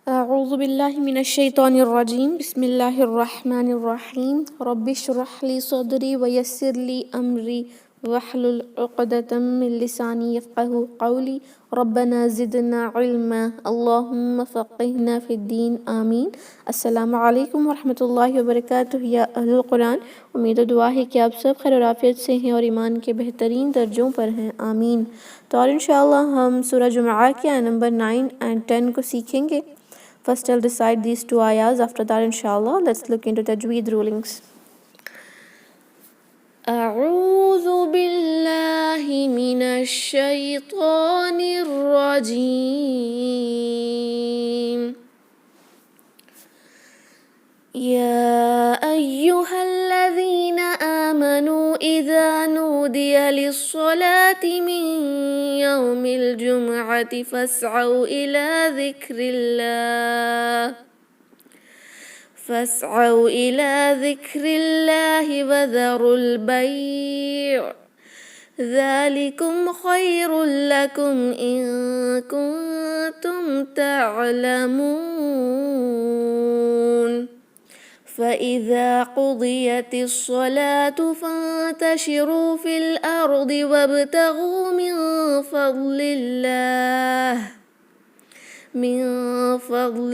أعوذ بالله من الشيطان الرجيم بسم الله الرحمن الرحيم رب اشرح لي صدري ويسر لي أمري واحلل عقدة من لساني يفقه قولي ربنا زدنا علما اللهم فقهنا في الدين آمین۔ السلام علیکم ورحمۃ اللہ وبرکاتہ یا اہل القرآن، امید و دعا ہے کہ آپ سب خیر و عافیت سے ہیں اور ایمان کے بہترین درجوں پر ہیں، آمین۔ تو اور انشاءاللہ ہم سورہ جمعہ کے آیت نمبر 9 and 10 کو سیکھیں گے۔ First I'll recite these two ayahs. After that, inshallah, let's look into Tajweed rulings. أعوذ بالله من الشيطان الرجيم يا أيها الذين آمنوا إذا نودي للصلاة من يوم الجمعة فاسعوا إلى ذكر الله وذروا البيع ذلكم خير لكم إن كنتم تعلمون فإذا قضيت الصلاة فانتشروا في الأرض وابتغوا من فضل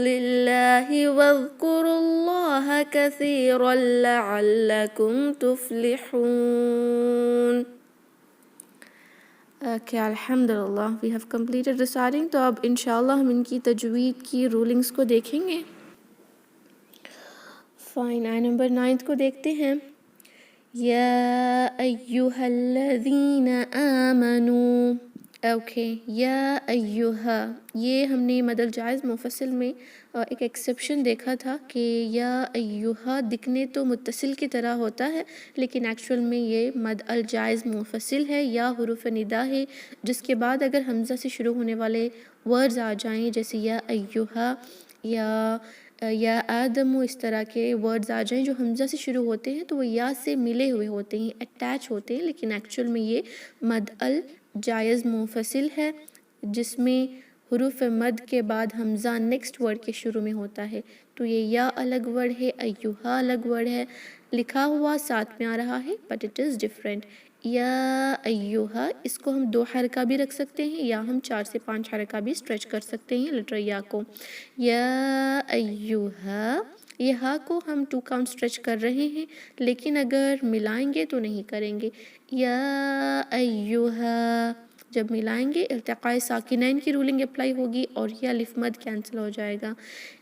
الله واذكروا الله كثيرا لعلكم تفلحون۔ Okay, الحمدللہ we have completed reciting، تو اب انشاءاللہ ہم ان کی تجوید کی رولنگز کو دیکھیں گے۔ فائن، آیت نمبر 9 کو دیکھتے ہیں۔ یا ایہا الذین آمنوا، اوکے، یا ایہا، یہ ہم نے مد الجائز منفصل میں ایک ایکسیپشن دیکھا تھا کہ یا ایہا دکھنے تو متصل کی طرح ہوتا ہے، لیکن ایکچول میں یہ مد الجائز منفصل ہے، یا حروف ندا ہے جس کے بعد اگر حمزہ سے شروع ہونے والے ورڈز آ جائیں، جیسے یا ایہا یا آدم، اس طرح کے ورڈز آ جائیں جو حمزہ سے شروع ہوتے ہیں تو وہ یا سے ملے ہوئے ہوتے ہیں، اٹیچ ہوتے ہیں، لیکن ایکچول میں یہ مد الجائز منفصل ہے جس میں حروف مد کے بعد حمزہ نیکسٹ ورڈ کے شروع میں ہوتا ہے۔ تو یہ یا الگ ورڈ ہے، ایہا الگ ورڈ ہے، لکھا ہوا ساتھ میں آ رہا ہے بٹ اٹ از ڈفرینٹ۔ یا ایہا، اس کو ہم 2 حرکہ بھی رکھ سکتے ہیں یا ہم 4 سے 5 حرکہ بھی اسٹریچ کر سکتے ہیں لیٹر یا کو۔ یا ایہا، یہ ہا کو ہم 2 کاؤنٹ اسٹریچ کر رہے ہیں، لیکن اگر ملائیں گے تو نہیں کریں گے۔ یا ایہا، جب ملائیں گے التقاء ساکنین کی رولنگ اپلائی ہوگی اور یہ الف مد کینسل ہو جائے گا۔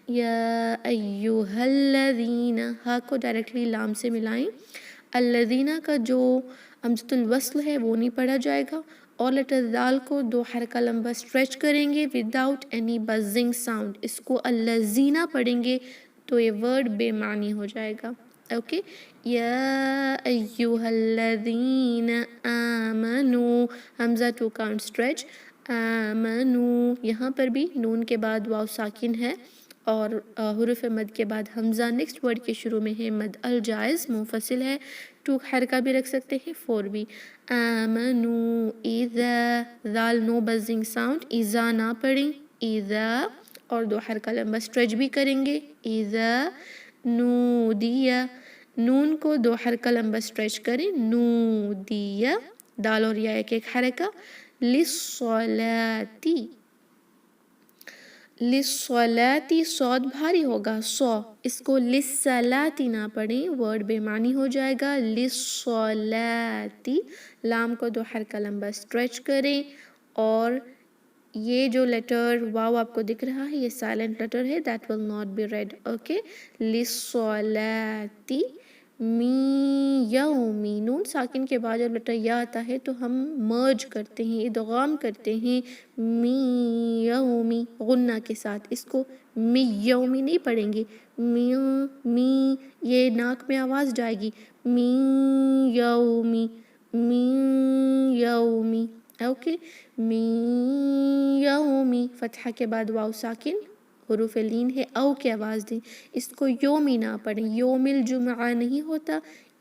یا ایہا الذین، ہا کو ڈائریکٹلی لام سے ملائیں، الذین کا جو ہمزۃ الوصل ہے وہ نہیں پڑھا جائے گا، اور لیٹر دال کو 2 حرکہ لمبا اسٹریچ کریں گے وداؤٹ اینی بزنگ ساؤنڈ، اس کو الذین پڑھیں گے تو یہ ورڈ بے معنی ہو جائے گا۔ اوکے، یا ایہا الذین آمنوا، حمزہ 2 کاؤنٹ اسٹریچ، آمنوا، یہاں پر بھی نون کے بعد واو ساکن ہے اور حروف مد کے بعد حمزہ نیکسٹ ورڈ کے شروع میں ہے، مد الجائز منفصل ہے، 2 حرکہ بھی رکھ سکتے ہیں، 4 بھی۔ آمنوا اذا، ذال نو بزنگ ساؤنڈ، اذا نہ پڑھیں، اذا، اور 2 حرکہ لمبا اسٹریچ بھی کریں گے، اذا نودیا، نون کو 2 حرکہ لمبا اسٹریچ کریں، نودیا، دال اور یا ایک حرکہ، للصلاتی، للصلاتی، صاد بھاری ہوگا، سو، اس کو للصلاتی نہ پڑھیں، ورڈ بے معنی ہو جائے گا، للصلاتی، لام کو 2 حرکہ لمبا اسٹریچ کریں، اور یہ جو لیٹر واو آپ کو دکھ رہا ہے یہ سائلنٹ لیٹر ہے، that will not be read، okay. للصلاتی می یومی، نون ساکن کے بعد جب لیٹر یا آتا ہے تو ہم مرج کرتے ہیں، ادغام کرتے ہیں، می یومی غنہ کے ساتھ، اس کو می یومی نہیں پڑھیں گے، می، یہ ناک میں آواز جائے گی، می یومی، می یومی، اوکے۔ من یومی، فتحہ کے بعد واو ساکن، حروف لین ہے، او کی آواز دیں، اس کو یومی نہ پڑھیں، یوم الجمعہ نہیں ہوتا،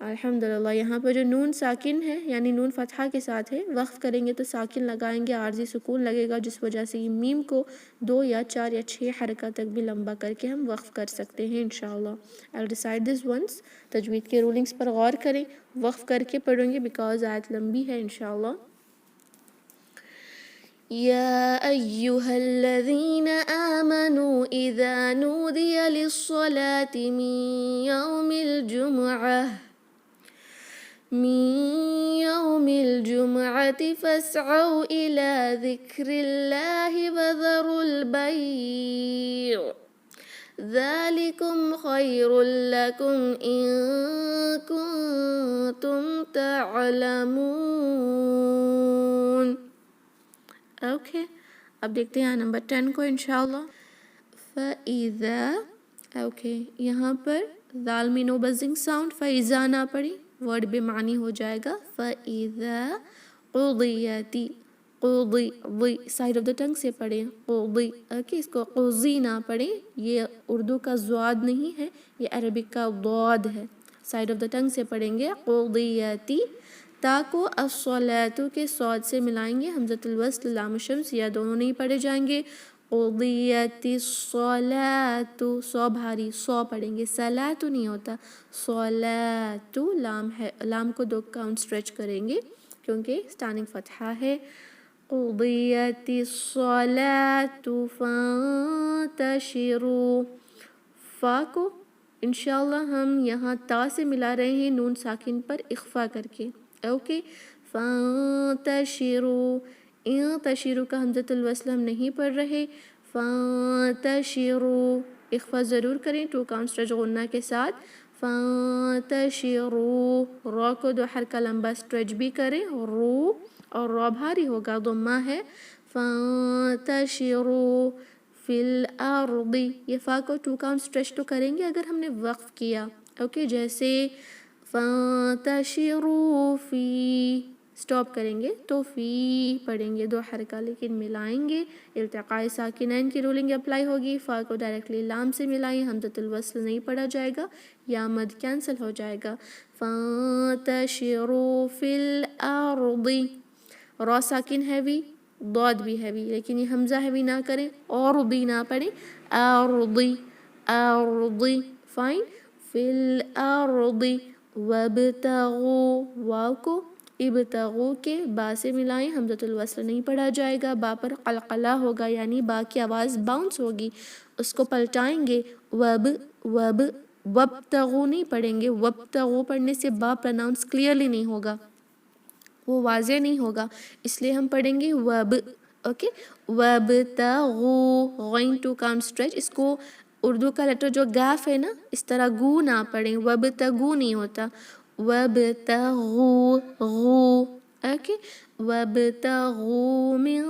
الحمدللہ یہاں پر جو نون ساکن ہے یعنی نون فتحہ کے ساتھ ہے، وقف کریں گے تو ساکن لگائیں گے، عارضی سکون لگے گا، جس وجہ سے یہ میم کو 2 یا 4 یا 6 حرکات تک بھی لمبا کر کے ہم وقف کر سکتے ہیں انشاءاللہ. I'll decide this once. تجوید کے رولنگز پر غور کریں، وقف کر کے پڑھیں گے بیکاز آیت لمبی ہے انشاءاللہ. يا أيها الذين آمنوا إذا نودي للصلاة من يوم الجمعة فاسعوا إلى ذكر الله وذروا البيع ذلكم خير لكم إن كنتم تعلمون. اوکے اب دیکھتے ہیں نمبر 10 کو انشاءاللہ. فَإِذَا اوکے یہاں پر ذال میں نو بزنگ ساؤنڈ، فَإِذَا نہ پڑی، ورڈ بے معنی ہو جائے گا. فَإِذَا قُضِيَتِ قُضِي وی سائڈ آف دا ٹنگ سے پڑھیں قُضِي. اوکے اس کو قُضِي نہ پڑھیں، یہ اردو کا ضاد نہیں ہے، یہ عربک کا ضاد ہے. سائڈ آف دا ٹنگ سے پڑھیں گے قُضِيَتِ. تا کو الصلاۃ کے صاد سے ملائیں گے، حمزۃ الوصل لام الشمس یا دونوں نہیں پڑھے جائیں گے. قضیت الصلاۃ سو بھاری سو پڑھیں گے، صلاۃ نہیں ہوتا، صلاۃ لام ہے، لام کو 2 کاؤنٹ اسٹریچ کریں گے کیونکہ اسٹارٹنگ فتحہ ہے. قضیت الصلاۃ فانتشروا. فا کو انشاءاللہ ہم یہاں تا سے ملا رہے ہیں نون ساکن پر اخفا کر کے. اوکے فانتشروا. انتشروا کا حمزۃ الوصل ہم نہیں پڑھ رہے. فانتشروا اخفا ضرور کریں 2 کاؤنٹ اسٹریچ غنہ کے ساتھ. فانتشروا را کو 2 حرکہ لمبا اسٹریچ بھی کریں، رو اور را بھاری ہوگا، ضمہ ہے. فانتشروا فی الارض. یہ فا کو 2 کاؤنٹ اسٹریچ تو کریں گے اگر ہم نے وقف کیا. اوکے جیسے فانتشروا فی سٹاپ کریں گے تو فی پڑھیں گے 2 حرکہ، لیکن ملائیں گے التقاء ساکنین کی رولنگ اپلائی ہوگی. فا کو ڈائریکٹلی لام سے ملائیں، حمزۃ الوصل نہیں پڑھا جائے گا یا مد کینسل ہو جائے گا. فانتشروا فی الارض. را ساکن ہیوی، ضاد بھی ہیوی، لیکن یہ حمزہ ہیوی نہ کریں اور بھی نہ پڑھیں. ارضی ارضی فائن. فی الارض وابتغوا واو کو ابتغوا کے با سے ملائیں، حمزۃ الوصل نہیں پڑھا جائے گا، با پر قلقلہ ہوگا یعنی با کی آواز باؤنس ہوگی، اس کو پلٹائیں گے. وابتغوا نہیں پڑھیں گے، وابتغوا پڑھنے سے با پرناؤنس کلیئرلی نہیں ہوگا، وہ واضح نہیں ہوگا، اس لیے ہم پڑھیں گے وب. اوکے وابتغوا غین 2 کاؤنٹ اسٹریچ. اس کو اردو کا لیٹر جو گاف ہے نا اس طرح گو نہ پڑھیں، وابتغوا نہیں ہوتا، وابتغوا غو. اوکے وابتغوا من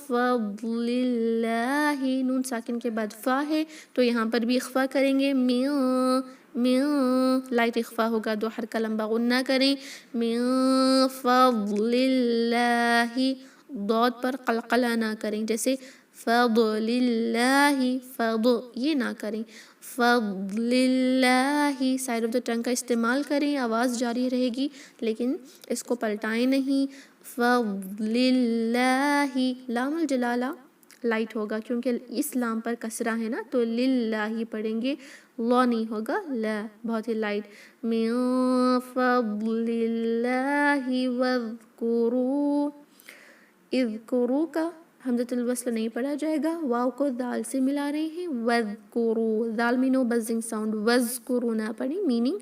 فضل اللہ. نون ساکن کے بعد فا ہے تو یہاں پر بھی اخفا کریں گے. من لائٹ اخفا ہوگا، 2 حرکہ لمبا غنہ کریں. من فضل اللہ. ضاد پر قلقلہ نہ کریں، جیسے فضل اللہ یہ نہ کریں. فضل اللہ سائڈ آف دا ٹنگ کا استعمال کریں، آواز جاری رہے گی لیکن اس کو پلٹائیں نہیں. فضل اللہ. لام الجلالہ لائٹ ہوگا کیونکہ اس لام پر کسرہ ہے نا تو للہ پڑھیں گے، لا نہیں ہوگا، لا بہت ہی لائٹ. من فضل اللہ واذکروا. اذکروا کا حمزۃ الوصل نہیں پڑھا جائے گا، واو کو دال سے ملا رہے ہیں. واذکروا دال میں نو بزنگ ساؤنڈ، واذکروا نہ پڑھیں، میننگ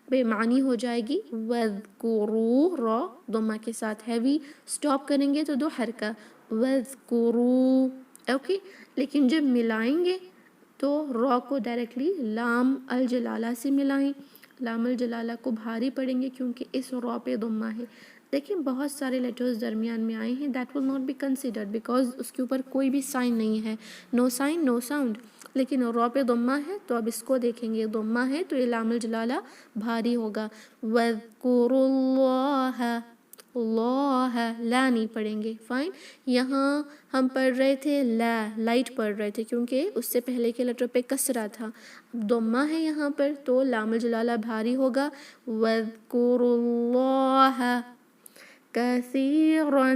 بے معنی ہو جائے گی. واذکروا را ضمہ کے ساتھ ہیوی، سٹاپ کریں گے تو 2 حرکہ واذکروا. اوکے لیکن جب ملائیں گے تو را کو ڈائریکٹلی لام الجلالہ سے ملائیں، لام الجلالہ کو بھاری پڑھیں گے کیونکہ اس را پہ ضمہ ہے. دیکھیں بہت سارے لیٹرز درمیان میں آئے ہیں، that will not be considered because اس کے اوپر کوئی بھی سائن نہیں ہے، نو سائن نو ساؤنڈ، لیکن را پہ ضمہ ہے تو اب اس کو دیکھیں گے، ضمہ ہے تو یہ لام الجلالہ بھاری ہوگا. واذکروا اللہ. اللہ، لا نہیں پڑھیں گے. فائن. یہاں ہم پڑھ رہے تھے لا، لائٹ پڑھ رہے تھے کیونکہ اس سے پہلے کے لیٹر پہ کسرہ تھا. اب ضمہ ہے یہاں پر تو لام الجلالہ بھاری ہوگا. وَاذْكُرُوا اللَّهَ كَثِيرًا.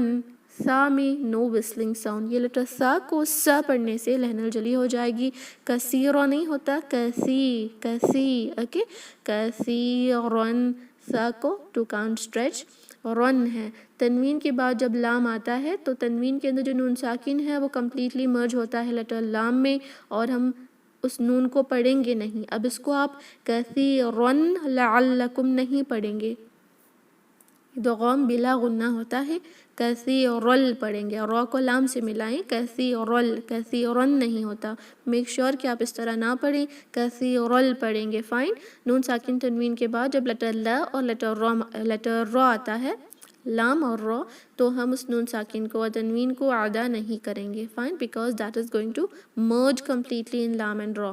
سا میں نو وسلنگ ساؤنڈ. یہ لیٹر سا کو سا پڑھنے سے لہن الجلی ہو جائے گی. کثیرا نہیں ہوتا، کسی کسی. اوکے، کثیرن. سا کو ٹو کاؤنٹ اسٹریچ. رن ہے. تنوین کے بعد جب لام آتا ہے تو تنوین کے اندر جو نون ساکن ہے وہ کمپلیٹلی مرج ہوتا ہے لیٹر لام میں، اور ہم اس نون کو پڑھیں گے نہیں. اب اس کو آپ کثیرن لعلکم نہیں پڑھیں گے، ادغام بلا غنہ ہوتا ہے. کثیرل پڑھیں گے، را کو لام سے ملائیں. کثیرل، کثیرن نہیں ہوتا. میک شور کہ آپ اس طرح نہ پڑھیں، کثیرل پڑھیں گے. فائن. نون ساکن تنوین کے بعد جب لیٹر لا اور لیٹر را آتا ہے، لام اور را، تو ہم اس نون ساکن کو اور تنوین کو ادا نہیں کریں گے. Fine, because that is going to merge completely in لام اینڈ را.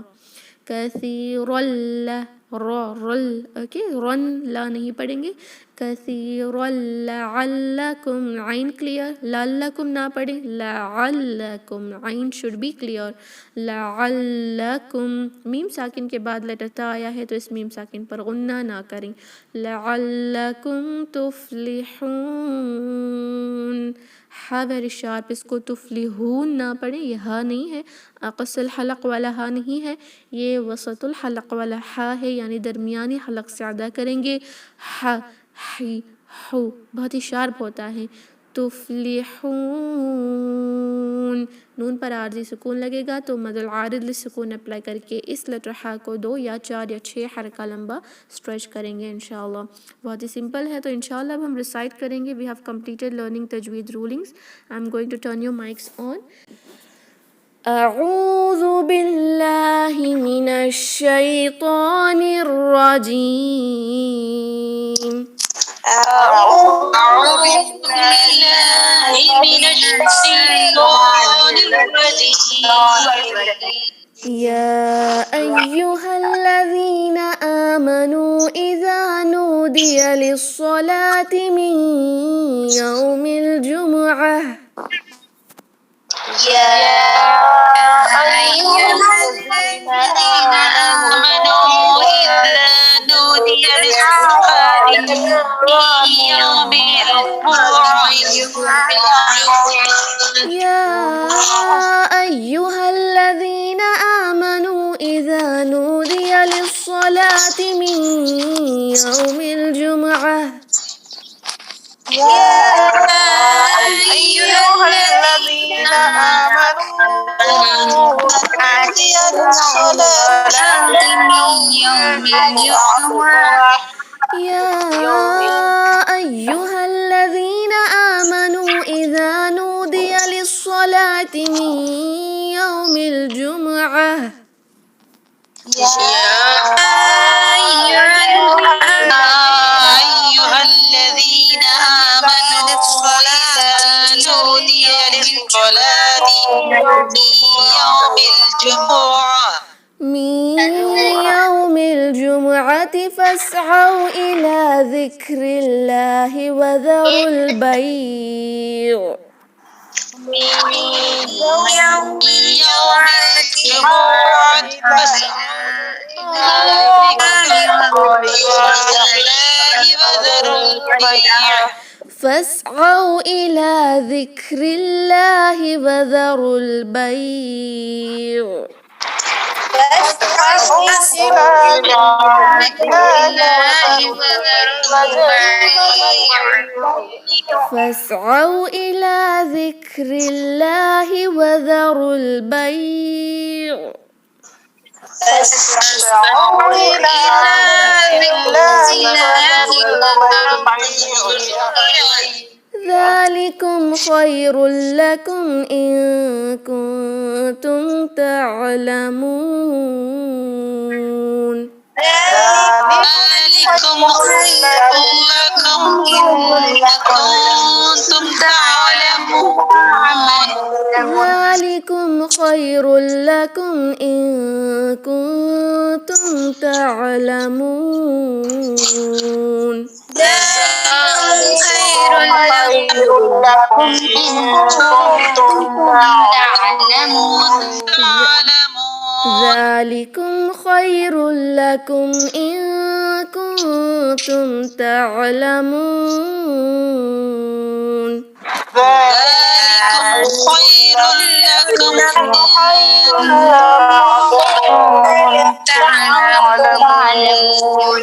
کثیرل، را رل. اوکے، رن لا نہیں پڑھیں گے. کثیرا لعلکم، عین کلیئر. لعلکم نہ پڑھیں، لعلکم، عین شوڈ بی کلیئر. لعلکم. میم ساکن کے بعد لیٹر تا آیا ہے تو اس میم ساکن پر غنہ نہ کریں. لعلکم تفلحون. ہا ویری شارپ، اس کو تفلحون نہ پڑھیں، یہ ہا نہیں ہے، قص الحلق والا ہا نہیں ہے، یہ وسط الحلق والا ہا ہے، یعنی درمیانی حلق سے ادا کریں گے. ہا، ہی، ہو بہت ہی شارپ ہوتا ہے. تفلحون. نون پر عارضی سکون لگے گا تو مد العارض للسکون اپلائی کر کے اس لیٹر ہا کو 2 یا 4 یا 6 حرکہ لمبا اسٹریچ کریں گے انشاءاللہ. بہت ہی سمپل ہے. تو انشاءاللہ اب ہم ریسائٹ کریں گے. وی ہیو کمپلیٹڈ لرننگ تجوید rulings. I am going to turn your mics on. اعوذ باللہ من الشیطان الرجیم. أعوذ بالله من الشيطان الرجيم. يا أيها الذين آمنوا إذا نودي للصلاة من يوم الجمعة. يا أيها الذين آمنوا إذا نودي للصلاة من يوم الجمعة. يا أيها الذين آمنوا إذا نودي للصلاة من يوم الجمعة. يا أيها الذين آمنوا نودي للصلاة من يوم الجمعة. يا أيها الذين آمنوا إذا نودي للصلاة من يوم الجمعة. يا أيها الذين آمنوا إذا نودي للصلاة من يوم الجمعة فاسعوا إلى ذكر الله وذروا البيع. من يوم الجمعة فاسعوا إلى ذكر الله وذروا البيع. فاسعوا إلى ذكر الله وذروا البيع. فاسعوا إلى ذلكم خير لكم إن كنتم تعلمون. ذلكم خير لكم إن كنتم تعلمون. ذلكم خير لكم إن كنتم تعلمون. ذلكم خير لكم إن كنتم تعلمون. ذلكم خير لكم إن كنتم تعلمون. ذلكم خير لكم إن تعلمون.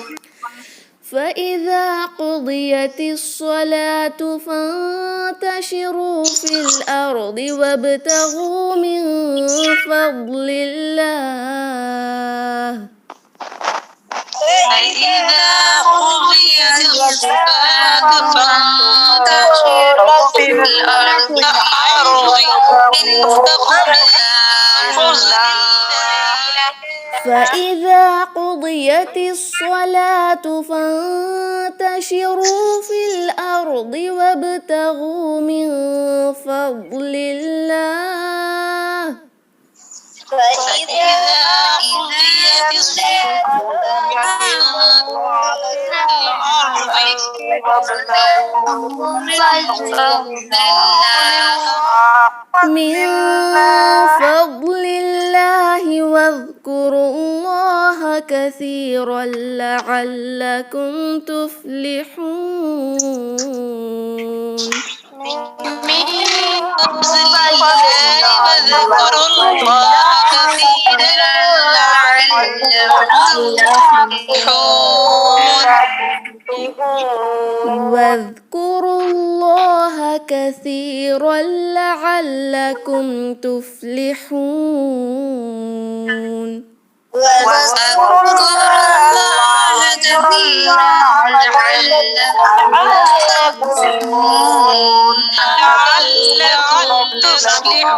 فإذا قضيت الصلاة فانتشروا في الأرض وابتغوا من فضل الله. فإذا قضيت الصلاة فانتشروا في الأرض فإذا قضيت الصلاة فانتشروا في الأرض وابتغوا من فضل الله. فإذا قضيت الصلاة من فضل الله واذكروا الله كثيرا لعلكم تفلحون. واذكروا الله كثيرا لعلكم تفلحون. واذكروا الله كثيرا لعلكم تفلحون. واذكروا الله كثيرا لعلكم تفلحون.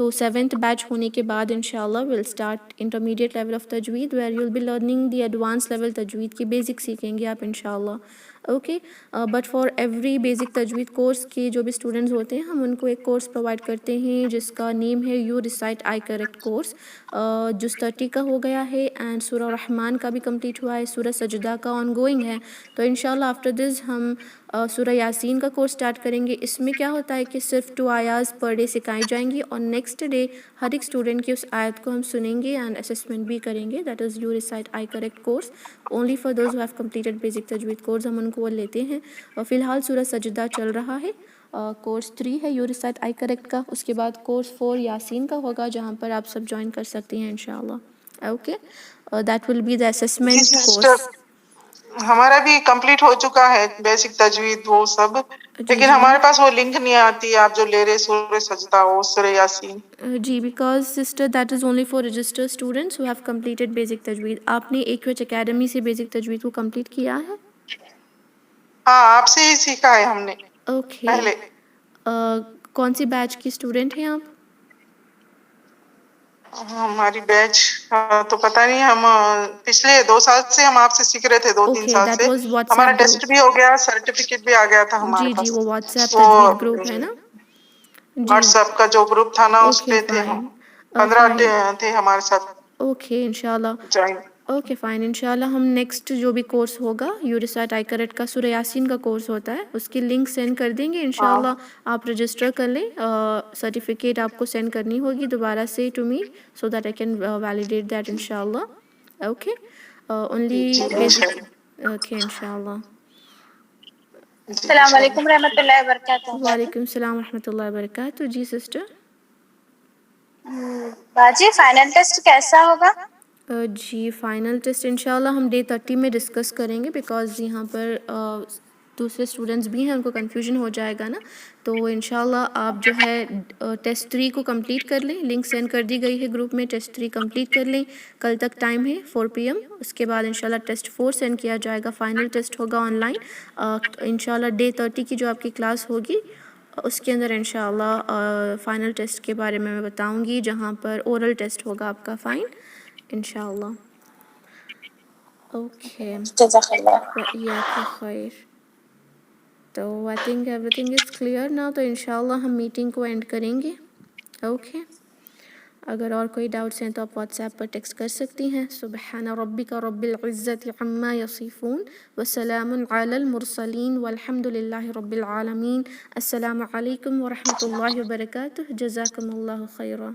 تو 7th بیچ ہونے کے بعد انشاءاللہ will start intermediate level of تجوید where you will be learning the advance level تجوید کی بیسک سیکھیں گے آپ انشاءاللہ. Okay but for every basic تجوید کورس کے جو بھی اسٹوڈنٹس ہوتے ہیں ہم ان کو ایک کورس پرووائڈ کرتے ہیں جس کا نیم ہے you recite I correct course. جس 30 کا ہو گیا ہے اینڈ سورہ رحمان کا بھی کمپلیٹ ہوا ہے, سورہ سجدہ کا آن گوئنگ ہے. تو انشاءاللہ آفٹر دس ہم سورہ یاسین کا کورس اسٹارٹ کریں گے. اس میں کیا ہوتا ہے کہ صرف 2 آیات پر ڈے سکھائی جائیں گی اور نیکسٹ ڈے ہر ایک اسٹوڈنٹ کی اس آیت کو ہم سنیں گے اینڈ اسسمنٹ بھی کریں گے. That is you recite I correct course only for those who have completed basic تجوید کورس. ہم ان کو لیتے ہیں. فی الحال سورہ سجدہ چل رہا ہے. کورس 3 ہے یو ریسائٹ آئی کریکٹ کا. اس کے بعد کورس 4 یاسین کا ہوگا جہاں پر آپ سب جوائن کر سکتے ہیں انشاءاللہ. Okay that will be the G assessment sister, course. ہمارا بھی کمپلیٹ ہو چکا ہے بیسک تجوید وہ سب, جی لیکن جی ہمارے پاس وہ لنک نہیں آتی آپ جو لے رہے سورہ سجدہ وہ سورہ یاسین. جی because sister that is only for register students who have completed basic تجوید. آپ نے ایکویچ اکیڈمی سے بیسک تجوید کو کمپلیٹ کیا ہے؟ ہاں آپ سے ہی سیکھا ہے ہم نے اوکے پہلے. کون سی بیچ کی اسٹوڈنٹ ہیں آپ؟ ہماری بیچ تو پتہ نہیں, ہم پچھلے 2 سال سے ہم آپ سے سیکھ رہے تھے, 2-3 اوکے سال دیٹ سے. واز واٹس ہمارا ایپ ٹیسٹ گروپ. بھی ہو گیا, سرٹیفکیٹ بھی آ گیا تھا ہمارے جی جی پاس. وہ واٹس ایپ وہ تجوید گروپ ہے نا. جی واٹس ایپ کا جو گروپ تھا نا اس اوکے پہ تھے ہم, فائن 15 فائن. تھے ہمارے ساتھ اوکے انشاءاللہ. جوائن. اوکے فائن انشاءاللہ ہم نیکسٹ جو بھی کورس ہوگا یو ریسائٹ آئی کریکٹ کا سورہ یاسین کا کورس ہوتا ہے اس کی لنک سینڈ کر دیں گے انشاءاللہ. آپ رجسٹر کر لیں. سرٹیفکیٹ آپ کو سینڈ کرنی ہوگی دوبارہ سے to me so that I can validate that انشاءاللہ. Okay only basic. اوکے انشاءاللہ. السلام علیکم رحمۃ اللہ وبرکاتہ. وعلیکم السلام ورحمۃ اللہ وبرکاتہ. جی سسٹر. باجی فائنل ٹیسٹ کیسا ہوگا؟ جی فائنل ٹیسٹ انشاءاللہ ہم ڈے 30 میں ڈسکس کریں گے بیکاز یہاں پر دوسرے اسٹوڈنٹس بھی ہیں, ان کو کنفیوژن ہو جائے گا نا. تو انشاءاللہ آپ جو ہے ٹیسٹ 3 کو کمپلیٹ کر لیں. لنک سینڈ کر دی گئی ہے گروپ میں. ٹیسٹ 3 کمپلیٹ کر لیں. کل تک ٹائم ہے 4 PM. اس کے بعد انشاءاللہ ٹیسٹ 4 سینڈ کیا جائے گا. فائنل ٹیسٹ ہوگا آن لائن. انشاءاللہ ڈے 30 کی جو آپ کی کلاس ہوگی اس کے اندر انشاءاللہ فائنل ٹیسٹ کے بارے میں بتاؤں گی جہاں پر اورل ٹیسٹ ہوگا آپ کا فائن انشاءاللہ. اوکے جزاک اللہ. وإياك خیر. تو I think every thing is clear نا. تو انشاءاللہ ہم میٹنگ کو اینڈ کریں گے. اوکے اگر اور کوئی ڈاؤٹس ہیں تو آپ واٹس ایپ پر ٹیکسٹ کر سکتی ہیں. سبحان ربک رب العزت عما یصفون وسلام علی المرسلین والحمد للہ رب العالمین. السلام علیکم ورحمۃ اللہ وبرکاتہ. جزاکم اللہ خیرا.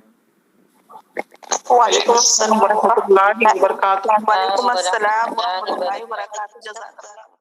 وعلیکم السلام ورحمۃ اللہ وبرکاتہ. وعلیکم السلام ورحمۃ اللہ وبرکاتہ. جزاک اللہ.